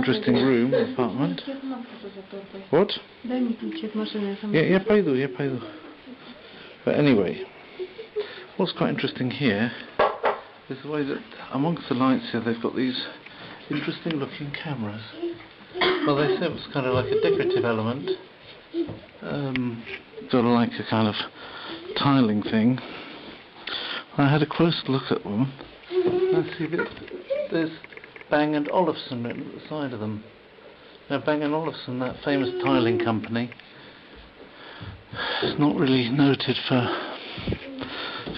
interesting room, apartment. What? Yeah, paydu. But anyway, what's quite interesting here is the way that amongst the lights here they've got these interesting looking cameras. Well, they say it's kind of like a decorative element, sort of like a kind of tiling thing. I had a close look at them. I see that there's Bang & Olufsen written at the side of them. Now, Bang & Olufsen, that famous tiling company, is not really noted for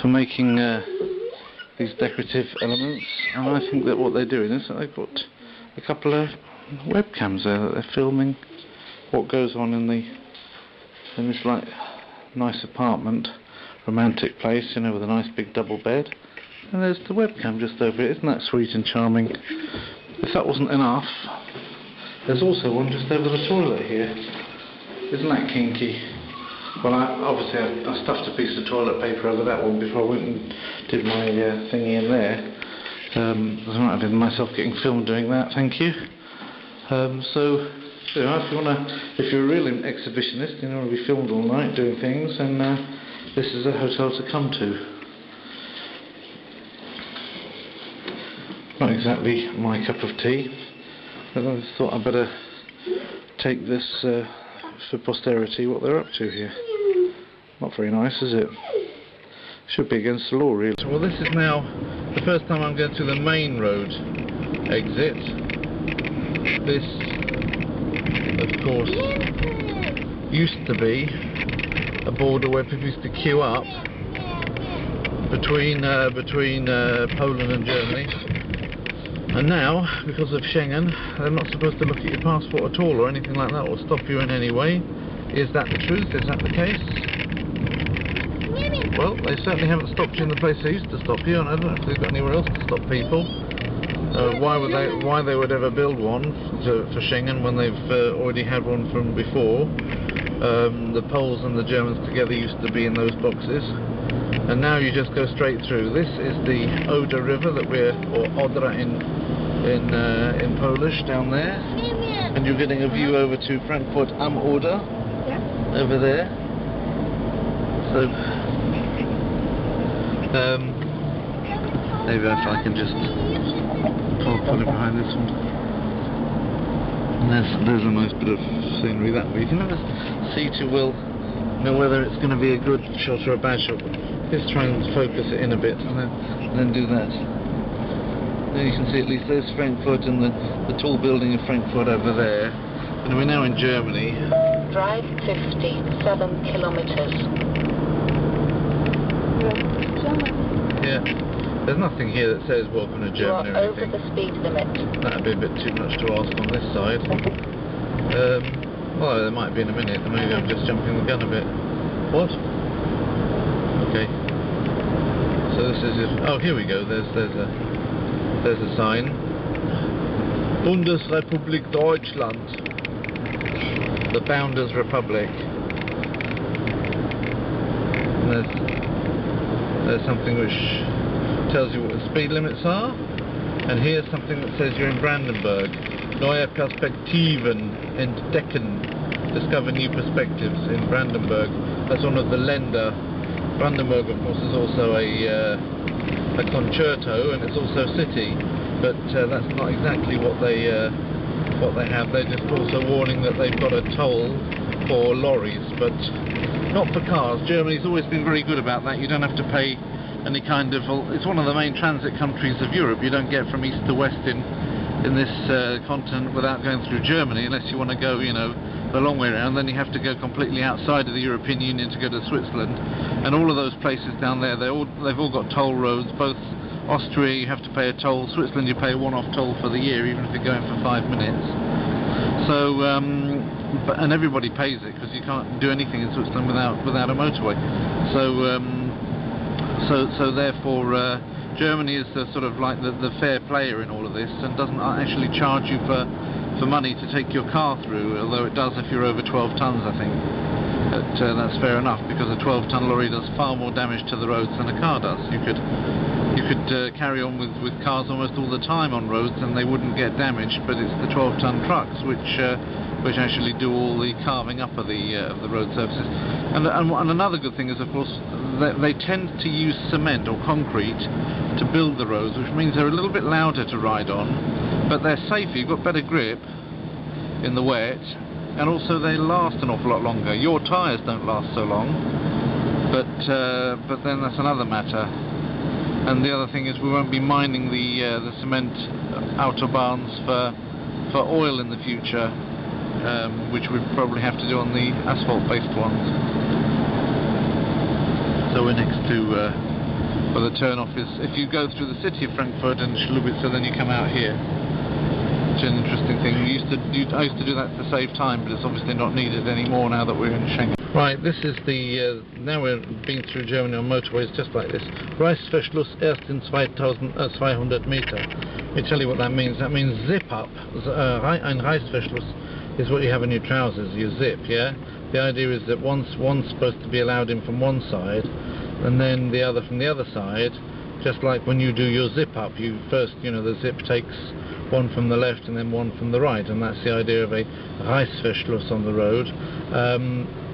making these decorative elements, and I think that what they're doing is that they've got a couple of webcams there that they're filming what goes on in this like nice apartment, romantic place, you know, with a nice big double bed, and there's the webcam just over it. Isn't that sweet and charming? If that wasn't enough, there's also one just over the toilet here. Isn't that kinky? Well, obviously I stuffed a piece of toilet paper over that one before I went and did my thingy in there. I might have been myself getting filmed doing that, thank you. So, you know, if you're a real exhibitionist and you want to be filmed all night doing things, then this is a hotel to come to. Not exactly my cup of tea, but I thought I'd better take this for posterity, what they're up to here. Not very nice, is it? Should be against the law, really. Well, this is now the first time I'm going to the main road exit. This, of course, used to be a border where people used to queue up between Poland and Germany. And now, because of Schengen, they're not supposed to look at your passport at all or anything like that, or stop you in any way. Is that the truth? Is that the case? Well, they certainly haven't stopped you in the place they used to stop you, and I don't know if they've got anywhere else to stop people. Why they would ever build one for Schengen when they've already had one from before. The Poles and the Germans together used to be in those boxes, and now you just go straight through. This is the Oder River that or Odra in Polish, down there, and you're getting a view over to Frankfurt am Oder, over there. So maybe if I can just pull it behind this one. And there's a nice bit of scenery that way. You can never see too well, you know, whether it's going to be a good shot or a bad shot. Let's try and focus it in a bit, and then do that. Then you can see at least there's Frankfurt and the tall building of Frankfurt over there. And we're now in Germany. Drive 57 kilometers. Yeah. There's nothing here that says welcome to Germany or anything. You are over the speed limit. That'd be a bit too much to ask on this side. Well, there might be in a minute. Maybe I'm just jumping the gun a bit. What? Okay. So this is it. Oh, here we go. There's a sign. Bundesrepublik Deutschland. The Bounders Republic. And there's something which tells you what the speed limits are, and here's something that says you're in Brandenburg. Neue Perspektiven entdecken. Discover new perspectives in Brandenburg. That's one of the Länder. Brandenburg, of course, is also a concerto, and it's also a city, but that's not exactly what they have. They're just also warning that they've got a toll for lorries, but not for cars. Germany's always been very good about that. You don't have to pay any kind of... It's one of the main transit countries of Europe. You don't get from east to west in this continent without going through Germany, unless you want to go, you know, the long way around. Then you have to go completely outside of the European Union to go to Switzerland, and all of those places down there, they've all got toll roads. Both Austria, you have to pay a toll. Switzerland, you pay a one-off toll for the year, even if you're going for 5 minutes. So, and everybody pays it, because you can't do anything in Switzerland without a motorway. So therefore, Germany is the sort of like the fair player in all of this, and doesn't actually charge you for money to take your car through, although it does if you're over 12 tons, I think. But that's fair enough, because a 12-ton lorry does far more damage to the roads than a car does. You could you could carry on with cars almost all the time on roads and they wouldn't get damaged, but it's the 12-ton trucks which actually do all the carving up of the road surfaces. And another good thing is, of course, that they tend to use cement or concrete to build the roads, which means they're a little bit louder to ride on, but they're safer. You've got better grip in the wet, and also they last an awful lot longer. Your tyres don't last so long, but then that's another matter. And the other thing is, we won't be mining the cement autobahns for oil in the future, which we'd probably have to do on the asphalt-based ones. So we're next to where the turn-off is. If you go through the city of Frankfurt and Schlubitz, then you come out here. It's an interesting thing. I used to do that to save time, but it's obviously not needed anymore now that we're in Schengen. Right, this is the, now we're being through Germany on motorways just like this. Reißverschluss erst in 200 Meter. Let me tell you what that means. That means zip up. Ein Reißverschluss is what you have in your trousers, your zip, yeah? The idea is that one's supposed to be allowed in from one side, and then the other from the other side, just like when you do your zip up. You first, the zip takes one from the left and then one from the right, and that's the idea of a Reißverschluss on the road.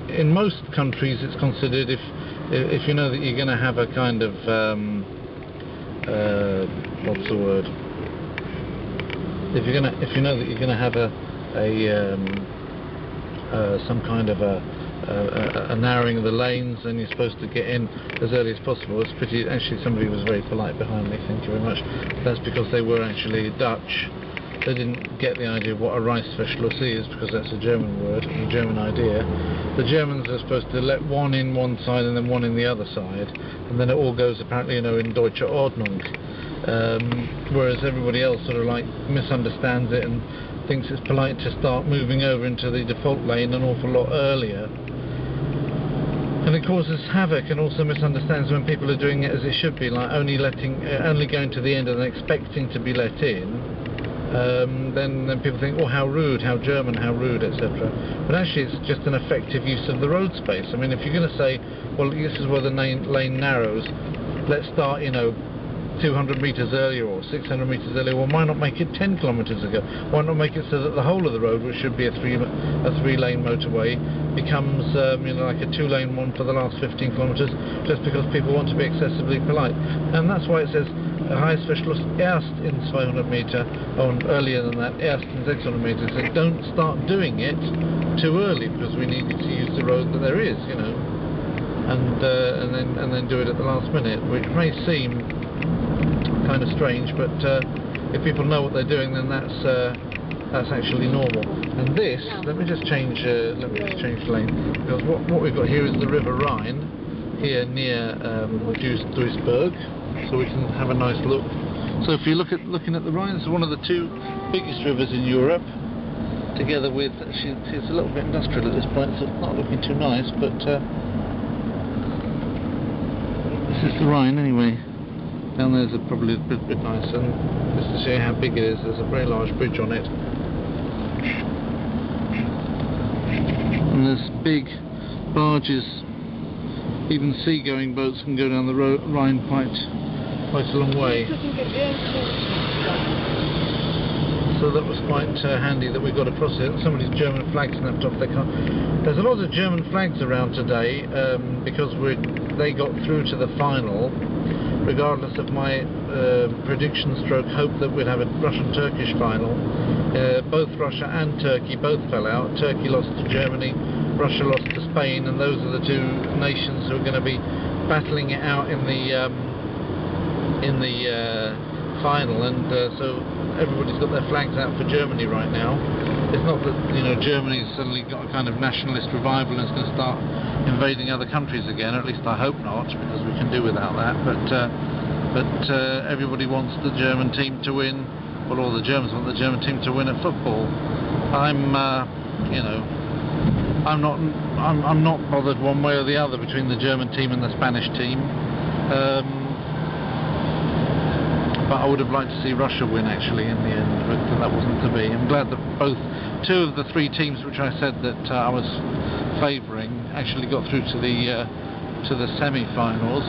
In most countries it's considered, if you know that you're going to have a kind of what's the word, if you know that you're going to have some kind of a narrowing of the lanes, and you're supposed to get in as early as possible. It's pretty, actually somebody was very polite behind me, thank you very much. That's because they were actually Dutch. They didn't get the idea of what a Reißverschluss is, because that's a German word, a German idea. The Germans are supposed to let one in one side and then one in the other side, and then it all goes apparently, in Deutsche Ordnung. Whereas everybody else sort of like misunderstands it and thinks it's polite to start moving over into the default lane an awful lot earlier. And it causes havoc and also misunderstands when people are doing it as it should be, like only going to the end and expecting to be let in. Then people think, oh, how rude, how German, how rude, etc. But actually it's just an effective use of the road space. I mean, if you're going to say, well, this is where the lane narrows, let's start, 200 metres earlier or 600 metres earlier, well, why not make it 10 kilometres ago? Why not make it so that the whole of the road, which should be a three-lane motorway, becomes like a two-lane one for the last 15 kilometres, just because people want to be excessively polite. And that's why it says Reißverschluss erst in 200 Meter, or earlier than that, erst in 600 Meter. So don't start doing it too early, because we need to use the road that there is, and then do it at the last minute, which may seem kind of strange, but if people know what they're doing, then that's actually normal. And this, let me just change lane, because what we've got here is the River Rhine, here near Duisburg, so we can have a nice look. So if you're looking at the Rhine, it's one of the two biggest rivers in Europe, together with, actually it's a little bit industrial at this point, so it's not looking too nice, but this is the Rhine anyway. Down there's probably a bit nice, and just to show you how big it is, there's a very large bridge on it. And there's big barges, even sea-going boats can go down the Rhine quite a long way. So that was quite handy that we got across it. Somebody's German flag snapped off their car. There's a lot of German flags around today, because they got through to the final, regardless of my prediction stroke hope that we'd have a Russian-Turkish final. Both Russia and Turkey both fell out. Turkey lost to Germany, Russia lost to Spain, and those are the two nations who are going to be battling it out in the final. And so everybody's got their flags out for Germany right now. It's not that Germany's suddenly got a kind of nationalist revival and is going to start invading other countries again, or at least I hope not, because we can do without that. But everybody wants the German team to win. Well, all the Germans want the German team to win at football. I'm not bothered one way or the other between the German team and the Spanish team. But I would have liked to see Russia win actually in the end, but that wasn't to be. I'm glad that two of the three teams which I said that I was favouring actually got through to the semi-finals.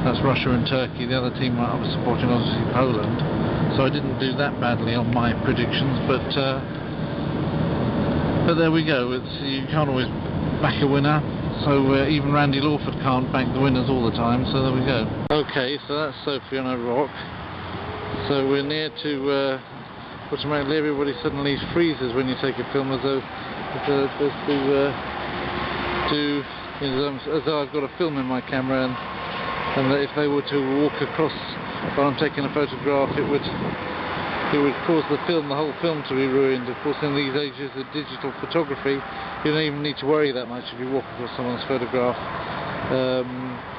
That's Russia and Turkey. The other team I was supporting was obviously Poland, so I didn't do that badly on my predictions, but there we go. You can't always back a winner, so even Randy Lawford can't back the winners all the time, so there we go. Okay, so that's Sophie on a rock. So we're near to automatically everybody suddenly freezes when you take a film, as though as though I've got a film in my camera, and that if they were to walk across while I'm taking a photograph, it would cause the whole film to be ruined. Of course, in these ages of digital photography, you don't even need to worry that much if you walk across someone's photograph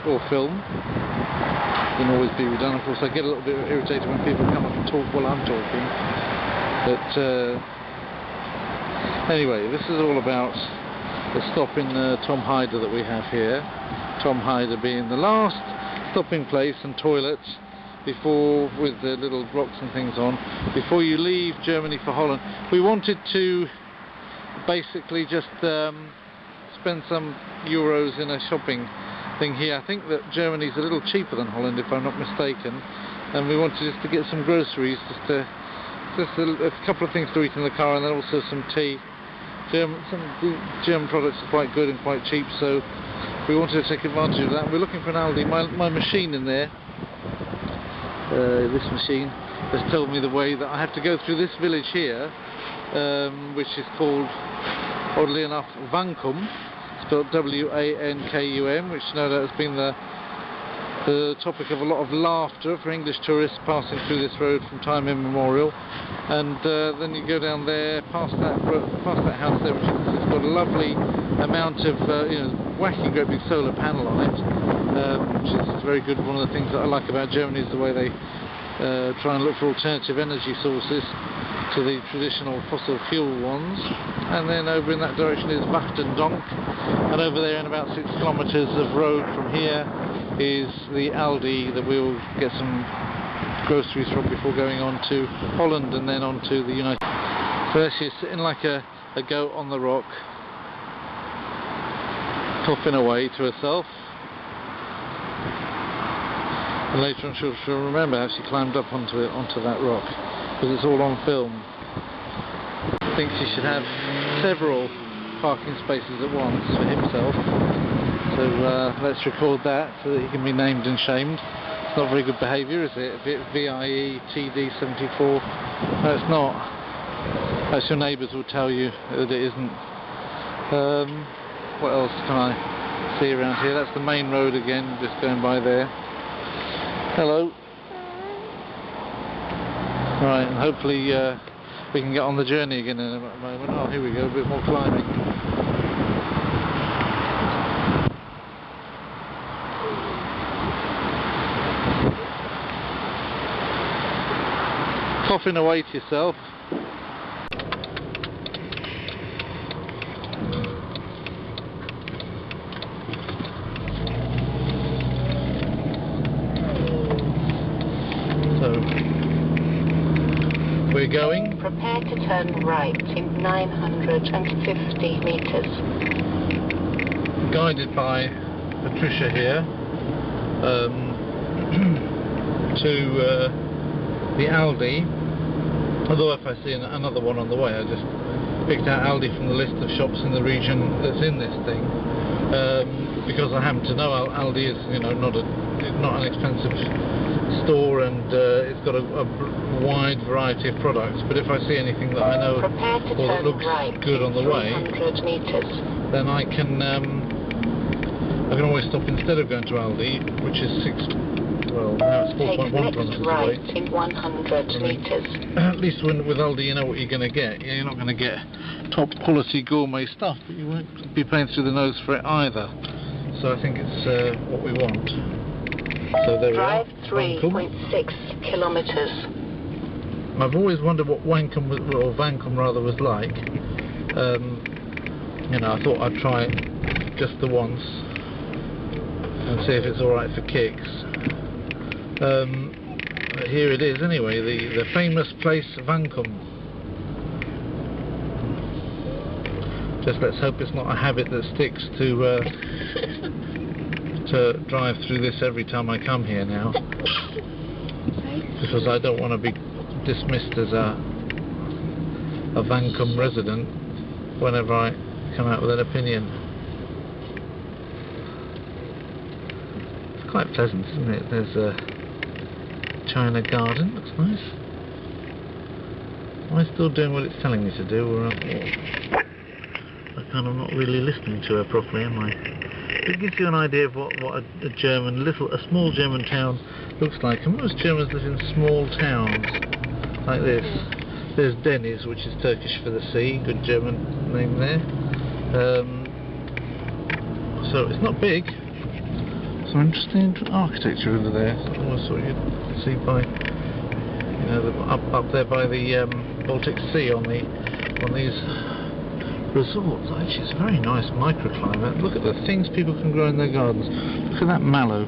or film. It can always be redone. Of course, I get a little bit irritated when people come up and talk while I'm talking. But anyway, this is all about the stop in Tom Hyder that we have here. Tom Hyder being the last stopping place and toilet before, with the little rocks and things on, before you leave Germany for Holland. We wanted to basically just spend some euros in a shopping thing here. I think that Germany's a little cheaper than Holland, if I'm not mistaken, and we wanted just to get some groceries, just a couple of things to eat in the car, and then also some tea. Some German products are quite good and quite cheap, so we wanted to take advantage of that. We're looking for an Aldi. My machine in there, this machine, has told me the way that I have to go through this village here, which is called, oddly enough, Vankum, spelled W-A-N-K-U-M, which no doubt has been the topic of a lot of laughter for English tourists passing through this road from time immemorial. And then you go down there, past that house there, which has got a lovely amount of wacky great big solar panel on it, which is very good. One of the things that I like about Germany is the way they try and look for alternative energy sources to the traditional fossil fuel ones. And then over in that direction is Wachtendonk, and over there in about 6 kilometres of road from here is the Aldi that we'll get some groceries from before going on to Holland and then on to the United States. So there she's sitting like a goat on the rock, coughing away to herself. And later on she'll remember how she climbed up onto that rock, because it's all on film. I think she should have several parking spaces at once for himself. So let's record that so that he can be named and shamed. It's not very good behaviour, is it? VIE TD74. No, it's not. As your neighbours will tell you that it isn't. What else can I see around here? That's the main road again, just going by there. Hello. Right, and hopefully we can get on the journey again in a moment. Oh, here we go, a bit more climbing. Coughing away to yourself. So we're going. Prepare to turn right in 950 meters. Guided by Patricia here to the Aldi. Although if I see another one on the way, I just picked out Aldi from the list of shops in the region that's in this thing, because I happen to know Aldi is, not an expensive store, and it's got a wide variety of products. But if I see anything that I know or that looks good on the way, then I can always stop instead of going to Aldi, which is now it's 4.1 kilometres away. In 100 meters. At least with Aldi you know what you're going to get. You're not going to get top quality gourmet stuff, but you won't be paying through the nose for it either. So I think it's what we want. So there Drive we are. 3.6 kilometres. I've always wondered what Wankum was like. I thought I'd try it just the once and see if it's alright for kicks. Here it is anyway, the famous place Vankum. Just let's hope it's not a habit that sticks to to drive through this every time I come here now, because I don't want to be dismissed as a Vancombe resident whenever I come out with an opinion. It's quite pleasant, isn't it? There's a China garden, looks nice. Am I still doing what it's telling me to do, or I'm kind of not really listening to her properly, am I? It gives you an idea of what a small German town looks like. And most Germans live in small towns like this. There's Deniz, which is Turkish for the sea, good German name there. So it's not big. Some interesting architecture over there. Almost what you'd see by, you know, up there by the Baltic Sea on these resorts. Actually, it's a very nice microclimate. Look at the things people can grow in their gardens. Look at that mallow.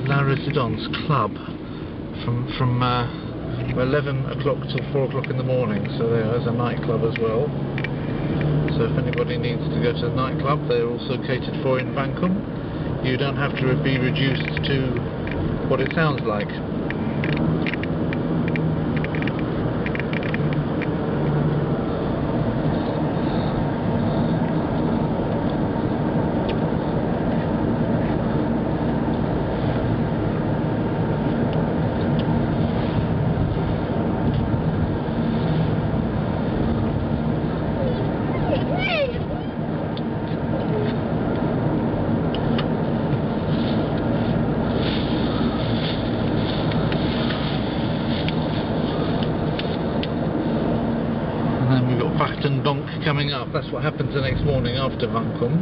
La Résidence Club from 11 o'clock till 4 o'clock in the morning. So there's a nightclub as well. So if anybody needs to go to the nightclub, they're also catered for in Vancombe. You don't have to be reduced to what it sounds like. Donk coming up. That's what happens the next morning after Vancombe.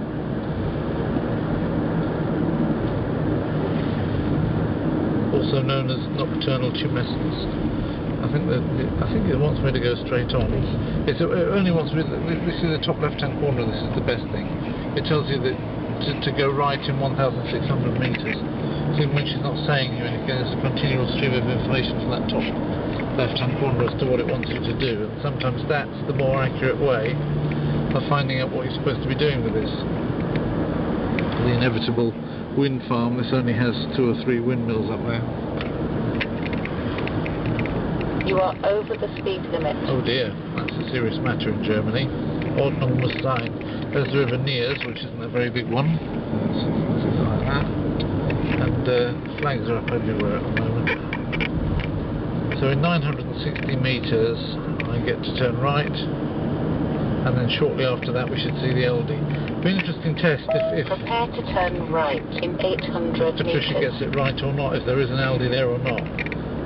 Also known as nocturnal tumescence. I think it wants me to go straight on. It only wants me. This is the top left-hand corner. This is the best thing. It tells you that to go right in 1,600 meters. So even when she's not saying you anything, there's a continual stream of information from that top left-hand corner as to what it wants you to do, and sometimes that's the more accurate way of finding out what you're supposed to be doing with this. The inevitable wind farm. This only has 2 or 3 windmills up there. You are over the speed limit. Oh dear, that's a serious matter in Germany. Ordnung muss sein. There's the river Nears, which isn't a very big one. Something like that. And flags are up everywhere at the moment. So in 960 metres I get to turn right, and then shortly after that we should see the LD. Be an interesting test if prepare to turn right in 800 Patricia metres. gets it right or not, if there is an LD there or not.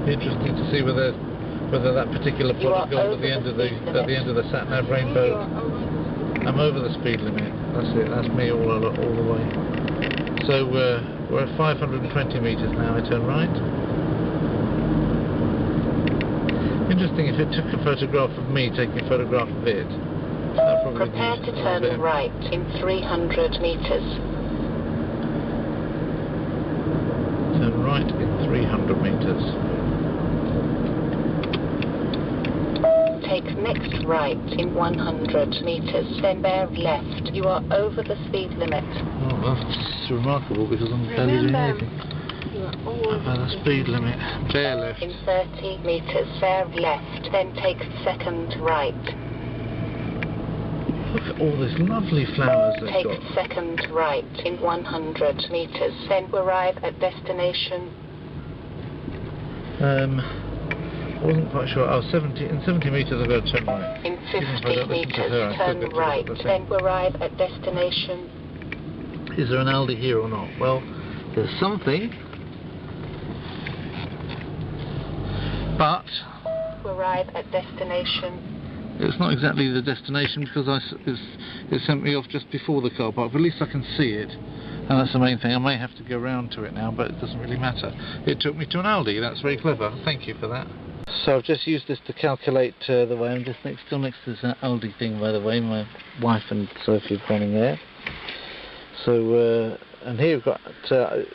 Be interesting to see whether that particular plot of gold at the end of the sat-nav rainbow. I'm over the speed limit. That's it. That's me all the way. So we're at 520 metres now. I turn right. Interesting if it took a photograph of me taking a photograph of it. Prepare to turn right in 300 metres. Turn right in 300 metres. Take next right in 100 metres, then bear left. You are over the speed limit. Oh, that's remarkable because I'm barely doing anything. Over the speed limit. Bear left. In 30 metres, bear left, then take second right. Look at all these lovely flowers they've Take got. second right in 100 metres, then arrive at destination. I wasn't quite sure. Oh, in 70 metres I've got to turn right. In 50 metres, turn right, then arrive at destination. Is there an Aldi here or not? Well, there's something. But arrive at destination. It's not exactly the destination because it sent me off just before the car park, but at least I can see it, and that's the main thing. I may have to go round to it now, but it doesn't really matter. It took me to an Aldi. That's very clever. Thank you for that. So I've just used this to calculate the way. I'm just still next to this Aldi thing, by the way. My wife and Sophie have gone in there. So and here we've got the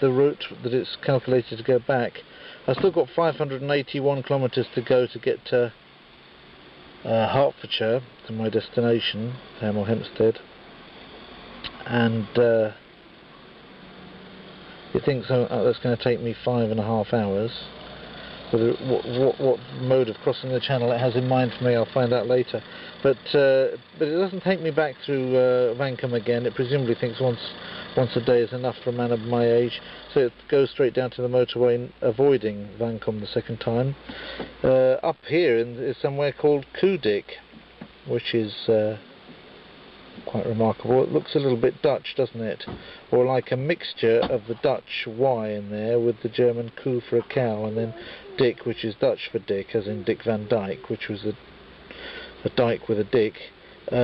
route that it's calculated to go back. I've still got 581 kilometres to go to get to Hertfordshire to my destination, Hemel Hempstead, and you think so, that's going to take me 5.5 hours. What mode of crossing the channel it has in mind for me, I'll find out later. But it doesn't take me back through Vancombe again. It presumably thinks once a day is enough for a man of my age, so it goes straight down to the motorway, avoiding Vancombe the second time. Up here is somewhere called Kudik, which is quite remarkable. It looks a little bit Dutch, doesn't it? Or like a mixture of the Dutch Y in there with the German Koe for a cow, and then Dick, which is Dutch for Dick, as in Dick Van Dyke, which was a dyke with a dick. He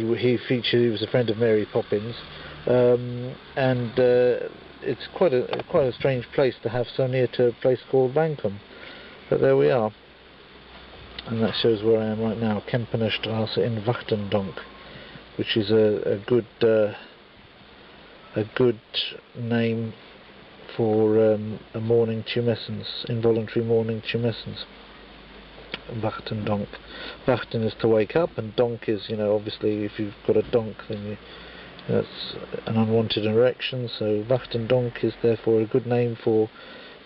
was a friend of Mary Poppins, and it's quite a strange place to have so near to a place called Vancombe. But there we are. And that shows where I am right now, Kempenerstraße in Wachtendonk, which is a good name for a morning tumescence, involuntary morning tumescence. Wachtendonk. Wachten is to wake up, and donk is, obviously if you've got a donk, then that's an unwanted erection. So Wachtendonk is therefore a good name for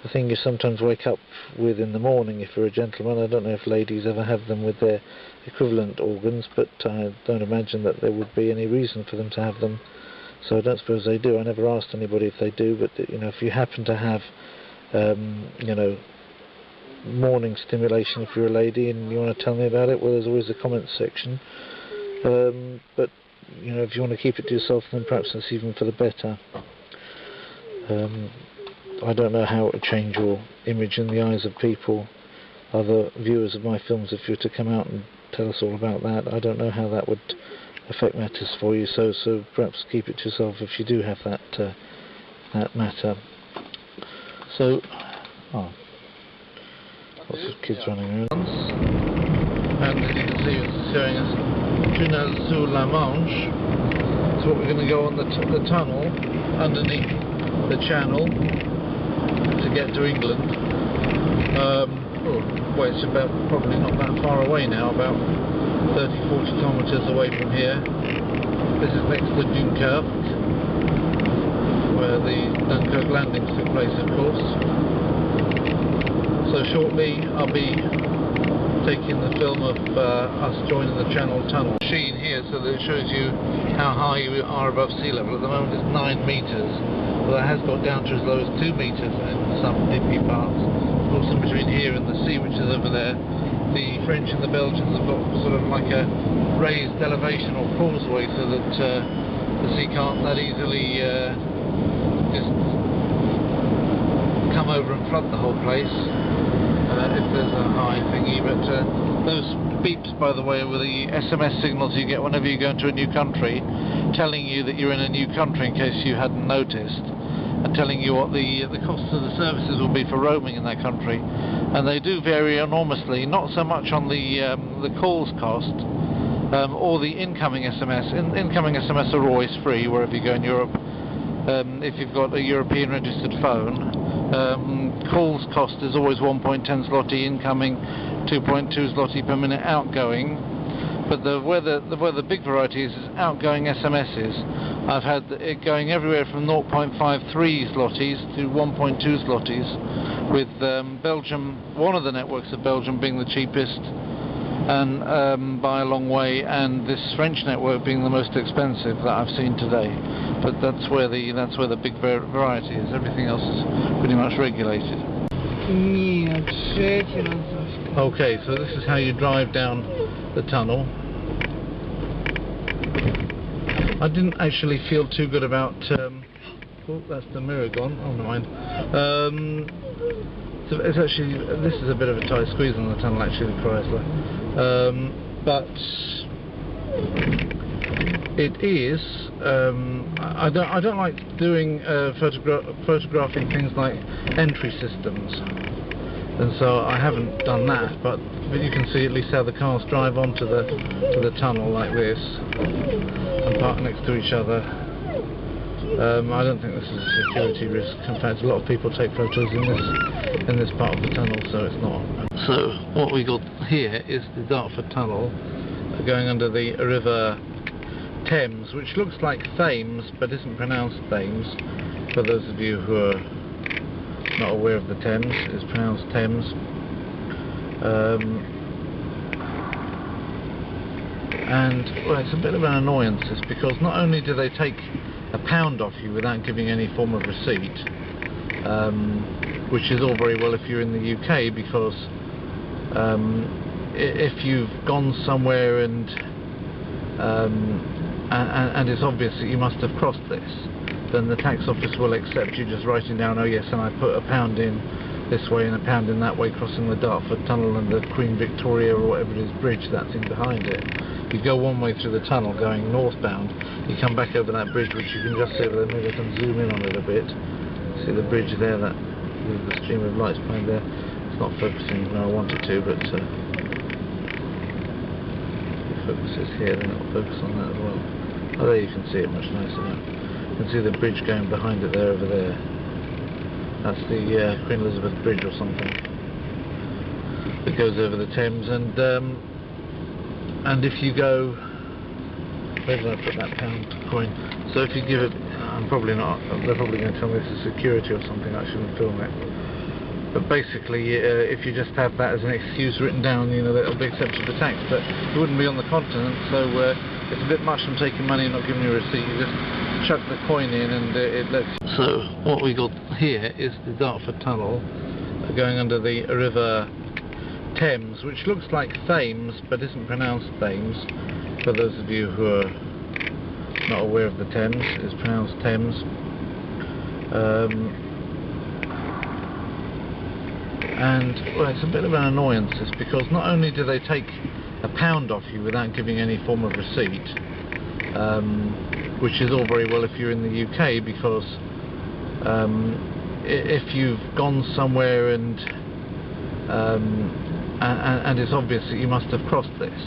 the thing you sometimes wake up with in the morning if you're a gentleman. I don't know if ladies ever have them with their equivalent organs, but I don't imagine that there would be any reason for them to have them, so I don't suppose they do. I never asked anybody if they do, but if you happen to have morning stimulation, if you're a lady and you want to tell me about it, well, there's always a comments section, but if you want to keep it to yourself, then perhaps that's even for the better. I don't know how it would change your image in the eyes of people, other viewers of my films, if you were to come out and tell us all about that. I don't know how that would affect matters for you, so perhaps keep it to yourself if you do have that matter. So, lots of kids running around. And as you can see, it's showing us Tunnel sous la Manche. So we're going to go on the tunnel underneath the channel to get to England. Well, it's probably not that far away now, about 30-40 kilometres away from here. This is next to Dunkirk, where the Dunkirk landings took place, of course. So shortly I'll be taking the film of us joining the Channel Tunnel. Machine here, so that it shows you how high you are above sea level. At the moment it's 9 metres. Well, it has got down to as low as 2 metres in some dippy parts. Of course, in between here and the sea, which is over there, the French and the Belgians have got sort of like a raised elevation or causeway, so that the sea can't that easily just come over and flood the whole place if there's a high thingy. But those beeps, by the way, were the SMS signals you get whenever you go into a new country, telling you that you're in a new country in case you hadn't noticed, and telling you what the costs of the services will be for roaming in that country. And they do vary enormously, not so much on the calls cost or the incoming SMS. Incoming SMS are always free wherever you go in Europe, if you've got a European registered phone. Calls cost is always 1.10 zloty incoming, 2.2 zloty per minute outgoing. But where the big variety is outgoing SMSs. I've had it going everywhere from 0.53 zlotys to 1.2 zlotys, with Belgium, one of the networks of Belgium, being the cheapest, and by a long way, and this French network being the most expensive that I've seen today. But that's where the big variety is. Everything else is pretty much regulated. Okay, so this is how you drive down the tunnel. I didn't actually feel too good about oh, that's the mirror gone. Oh, never mind. So it's actually, this is a bit of a tight squeeze on the tunnel, actually, the Chrysler. But it is. I don't like doing photographing things like entry systems, and so I haven't done that. But you can see at least how the cars drive onto the tunnel like this and park next to each other. I don't think this is a security risk. In fact, a lot of people take photos in this part of the tunnel, so it's not. So what we got here is the Dartford Tunnel going under the River Thames, which looks like Thames but isn't pronounced Thames. For those of you who are not aware of the Thames, it's pronounced Thames. And well, it's a bit of an annoyance, this, because not only do they take £1 off you without giving any form of receipt, which is all very well if you're in the UK, because if you've gone somewhere and it's obvious that you must have crossed this, then the tax office will accept you just writing down, oh yes, and I put £1 in this way and £1 in that way, crossing the Dartford Tunnel and the Queen Victoria or whatever it is bridge that's in behind it. You go one way through the tunnel going northbound, you come back over that bridge, which you can just see over there. Maybe I can zoom in on it a bit. See the bridge there, that with the stream of lights behind there. It's not focusing where I want it to, but if it focuses here, then it will focus on that as well. Oh, there you can see it much nicer now. You can see the bridge going behind it there, over there. That's the Queen Elizabeth Bridge or something that goes over the Thames, and if you go, where did I put that £1 coin? So if you give it, I'm probably not, they're probably going to tell me this is security or something, I shouldn't film it. But basically, if you just have that as an excuse written down, you know, that it'll be accepted for tax, but it wouldn't be on the continent, so it's a bit much from taking money and not giving you a receipt. You just chuck the coin in and it lets you. So what we got here is the Dartford Tunnel going under the River Thames, which looks like Thames but isn't pronounced Thames. For those of you who are not aware of the Thames, it's pronounced Thames. And well, it's a bit of an annoyance, this, because not only do they take £1 off you without giving any form of receipt, which is all very well if you're in the UK, because if you've gone somewhere and it's obvious that you must have crossed this,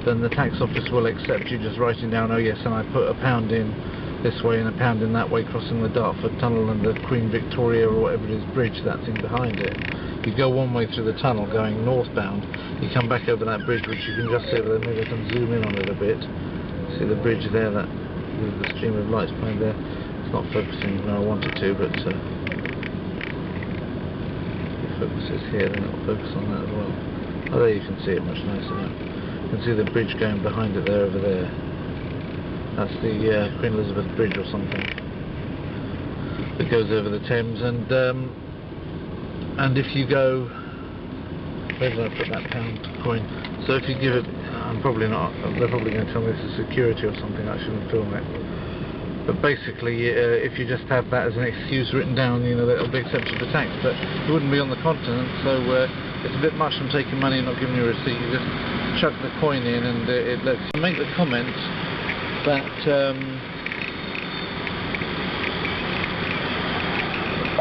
then the tax office will accept you just writing down, oh yes, and I put £1 in this way and £1 in that way, crossing the Dartford Tunnel and the Queen Victoria or whatever it is bridge that's in behind it. You go one way through the tunnel going northbound, you come back over that bridge, which you can just see over there. Maybe I can zoom in on it a bit. See the bridge there, that with the stream of lights behind there. It's not focusing where I want it to, but if it focuses here, then it will focus on that as well. Oh, there you can see it much nicer now. You can see the bridge going behind it there, over there. That's the Queen Elizabeth Bridge or something that goes over the Thames, and if you go, where did I put that £1 coin? So if you give it, I'm probably not, they're probably going to tell me this is security or something, I shouldn't film it. But basically, if you just have that as an excuse written down, you know, that it'll be accepted for tax, but it wouldn't be on the continent, so it's a bit much from taking money and not giving you a receipt. You just chuck the coin in and it lets you make the comment that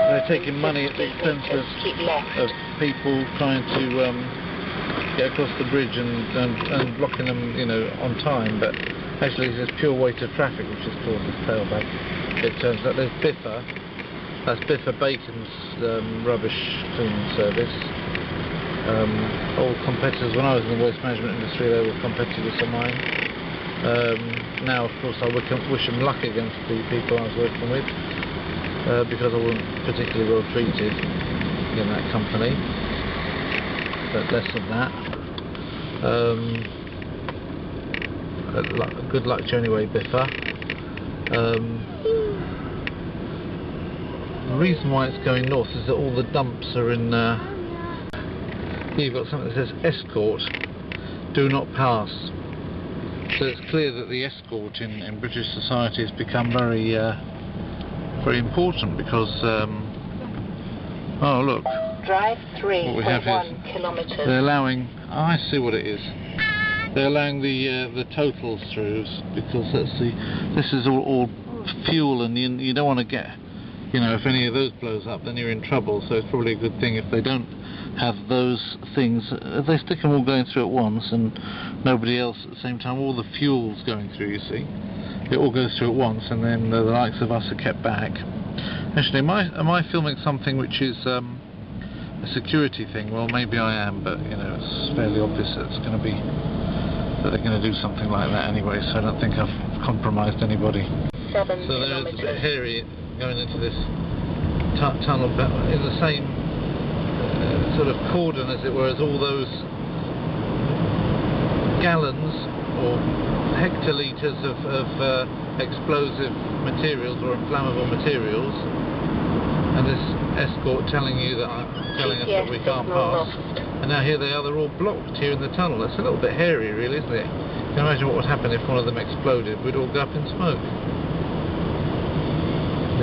they're taking money at the expense of people trying to get across the bridge and blocking them, you know, on time, but actually it's just pure weight of traffic which has caused this tailback. It turns out there's Biffa, that's Biffa Bacon's rubbish cleaning service. All competitors, when I was in the waste management industry, they were competitors of mine. Now, of course, I wish them luck against the people I was working with, because I wasn't particularly well treated in that company. But less than that. Good luck to you anyway, Biffa. The reason why it's going north is that all the dumps are in. Here you've got something that says escort, do not pass. So it's clear that the escort in British society has become very, very important, because, oh look, drive 3.1 kilometers. They're allowing, oh, I see what it is. They're allowing the totals through, because this is all fuel, and you don't want to get, you know, if any of those blows up, then you're in trouble. So it's probably a good thing if they don't have those things. They stick them all going through at once and nobody else at the same time. All the fuel's going through, you see. it all goes through at once, and then the likes of us are kept back. Actually, am I filming something which is a security thing? Well, maybe I am, but you know, it's fairly obvious that it's going to be that they're going to do something like that anyway. So I don't think I've compromised anybody. 7 So there is a kilometers. bit hairy going into this tunnel, but in the same sort of cordon, as it were, as all those gallons or hectolitres of explosive materials or inflammable materials, and this escort telling us that we can't pass. And now here they are, they're all blocked here in the tunnel. That's a little bit hairy, really, isn't it? You can imagine what would happen if one of them exploded. We'd all go up in smoke.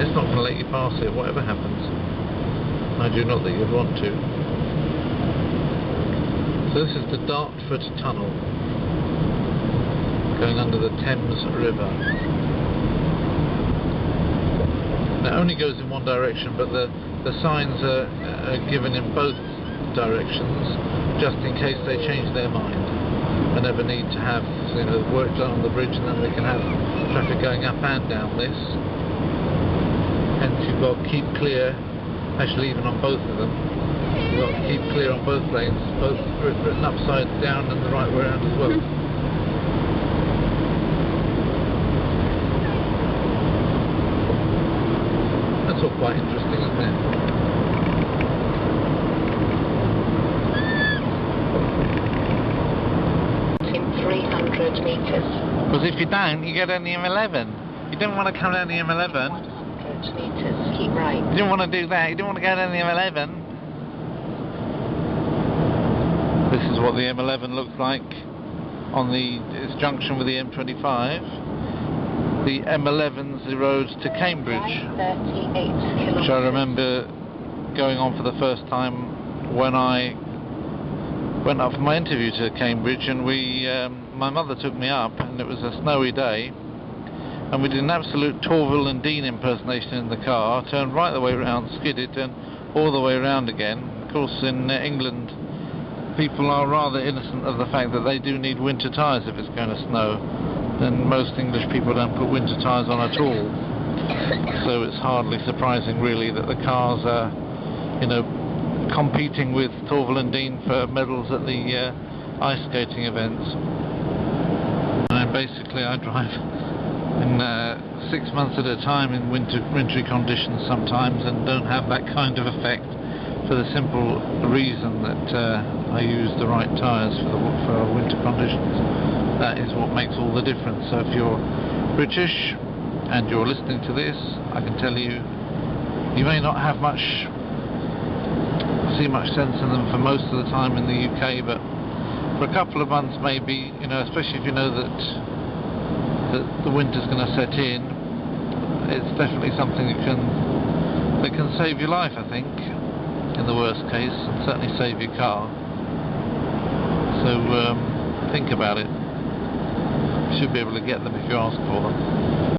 It's not going to let you pass it, whatever happens. I do not that you'd want to. So this is the Dartford Tunnel, going under the Thames River. It only goes in one direction, but the signs are given in both directions, just in case they change their mind and ever need to have, you know, work done on the bridge, and then we can have traffic going up and down this. Hence you've got keep clear, actually even on both of them, you've got keep clear on both lanes, both written upside down and the right way around as well. That's all quite interesting, isn't it? In 300 meters. Because if you don't, you go down the M11. You don't want to come down the M11. 100 meters, keep right. You didn't want to do that. You didn't want to go down the M11. This is what the M11 looks like on its junction with the M25. The M11's the road to Cambridge, 38 kilometers. which I remember going on for the first time when I went up for my interview to Cambridge, and my mother took me up, and it was a snowy day, and we did an absolute Torvill and Dean impersonation in the car, turned right the way around, skidded, and all the way around again. Of course, in England, people are rather innocent of the fact that they do need winter tyres if it's going to snow, and most English people don't put winter tyres on at all. So it's hardly surprising, really, that the cars are, you know, competing with Torvill and Dean for medals at the ice skating events. And basically I drive in 6 months at a time in wintry conditions sometimes, and don't have that kind of effect, for the simple reason that I use the right tyres for winter conditions. That is what makes all the difference. So if you're British and you're listening to this, I can tell you, you may not have see much sense in them for most of the time in the UK, but for a couple of months maybe, you know, especially if you know that the winter's going to set in, it's definitely something that can save your life, I think, in the worst case, and certainly save your car. So think about it. You should be able to get them if you ask for them.